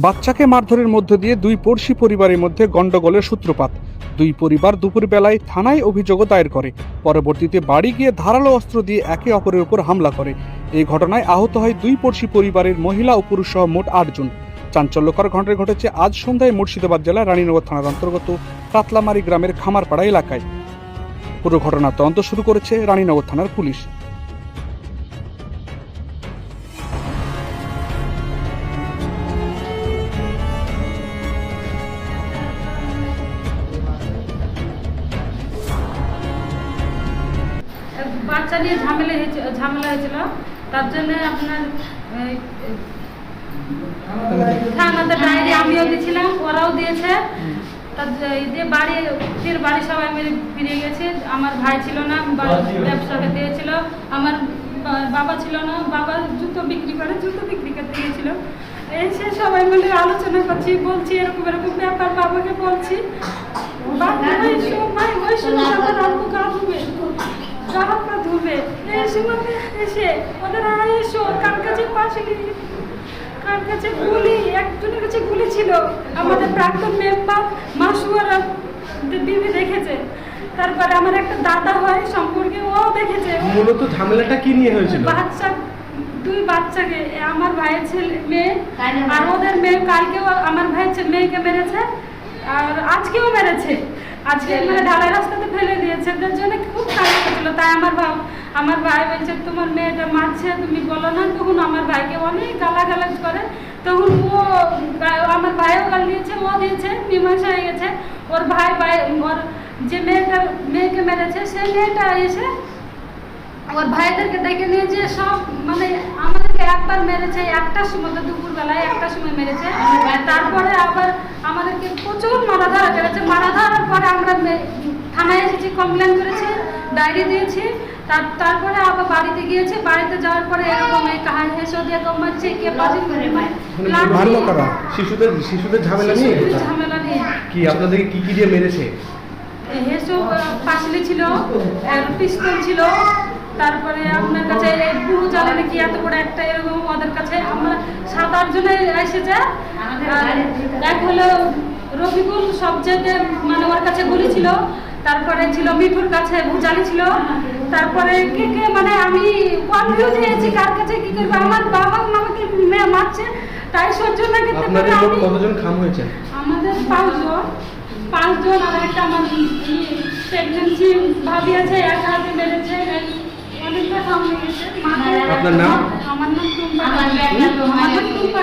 বাচ্চাকে মারধরের মধ্য দিয়ে দুই পড়শি পরিবারের মধ্যে গন্ডগোলের সূত্রপাত। দুই পরিবার দুপুরবেলায় থানায় অভিযোগও দায়ের করে। পরবর্তীতে বাড়ি গিয়ে ধারালো অস্ত্র দিয়ে একে অপরের উপর হামলা করে। এই ঘটনায় আহত হয় দুই পড়শি পরিবারের মহিলা ও পুরুষ সহ মোট 8 জন। চাঞ্চল্যকর ঘটনা ঘটেছে আজ সন্ধ্যায় মুর্শিদাবাদ জেলার রানীনগর থানার অন্তর্গত কাতলামারি গ্রামের খামারপাড়া এলাকায়। পুরো ঘটনার তদন্ত শুরু করেছে রানীনগর থানার পুলিশ। বাচ্চা নিয়ে ঝামেলা হয়েছিল, তার জন্য আপনার থানাতে ডায়েরি আমিও দিয়েছিলাম, ওরাও দিয়েছে। তার দিয়ে বাড়ি সবাই মিলে ফিরে গেছে। আমার ভাই ছিল না, ব্যবসাকে দিয়েছিল। আমার বাবা ছিল না, বাবা জুতো বিক্রি করতে গিয়েছিল। এসে সবাই মিলে আলোচনা করছি, বলছি এরকম এরকম ব্যাপার, বাবাকে বলছি। এসে ওদের এসো কার কাছে একজনের কাছে গুলি ছিল। আমাদের প্রাক্তন মেম্বার মাসুয়ারা বিবি দেখেছে। তারপরে আমার একটা দাদা হয় সম্পর্কে, ও দেখেছে। মূলত ঝামেলাটা কি নিয়ে হয়েছিল? দুই বাচ্চাকে, আমার ভাইয়ের ছেলে মেয়ে আর ওদের মেয়ে। কালকেও আমার ভাইয়ের মেয়েকে মেরেছে আর আজকেও মেরেছে। আজকে মানে ঢালাই রাস্তাতে ফেলে দিয়েছে। তার জন্য খুব খারাপ হচ্ছিল। তাই আমার ভাই বলছে তোমার মেয়েটা মারছে, তুমি বলো না। তখন আমার ভাইকে অনেক গালাগালাজ করে। তখন ও আমার ভাইও গাল দিয়েছে, ও দিয়েছে, মীমাংসা হয়ে গেছে। ওর ওর যে মেয়েকে মেরেছে সেই মেয়েটা এসে ওর ভাইদেরকে ডেকে নিয়ে যে সব মানে আমাদেরকে একবার মেরেছে, একটার সময়, দুপুরবেলায় একটার সময় মেরেছে। তারপরে আবার আমাদেরকে প্রচুর মারাধরা করেছে। মারা ধরার পরে আমরা থানায় এসেছি, কমপ্লেন করেছি, ডায়েরি দিয়েছি। তারপরে আবার বাড়িতে গিয়েছে। বাড়িতে যাওয়ার পরে এরকম হেসো দিয়ে কমাচ্ছে, কে বাজি করে শিশুদের ঝামেলা নিয়ে কি আপনাদেরকে কি দিয়ে মেরেছে? হেসো পাশলি ছিল, পিস্তল ছিল। তারপরে আপনার কাছে পুরো জানে নাকি এত বড় একটা এরকম ওদের কাছে। আমরা 7-8 জনে এসেছে। এক হলো রফিকুল, সবচেয়ে মানে ওর কাছে গুলি ছিল। তারপরে ছিল মিঠুর কাছে ভুজালি ছিল। তারপরে কে মানে আমি কনফিউজ হয়েছি কার কাছে কি করবো। আমার বাবা আমাকে মারছে, তাই সহ্য না করতে পারে। কতজন খাম হয়েছে? আমাদের 5 জন। আর একটা আমার প্রেগন্যান্সি ভাবি আছে, এক হাতে মেরেছে। অনেকটা খাম হয়ে গেছে। আপনার নাম? আমার নাম টুম্পা।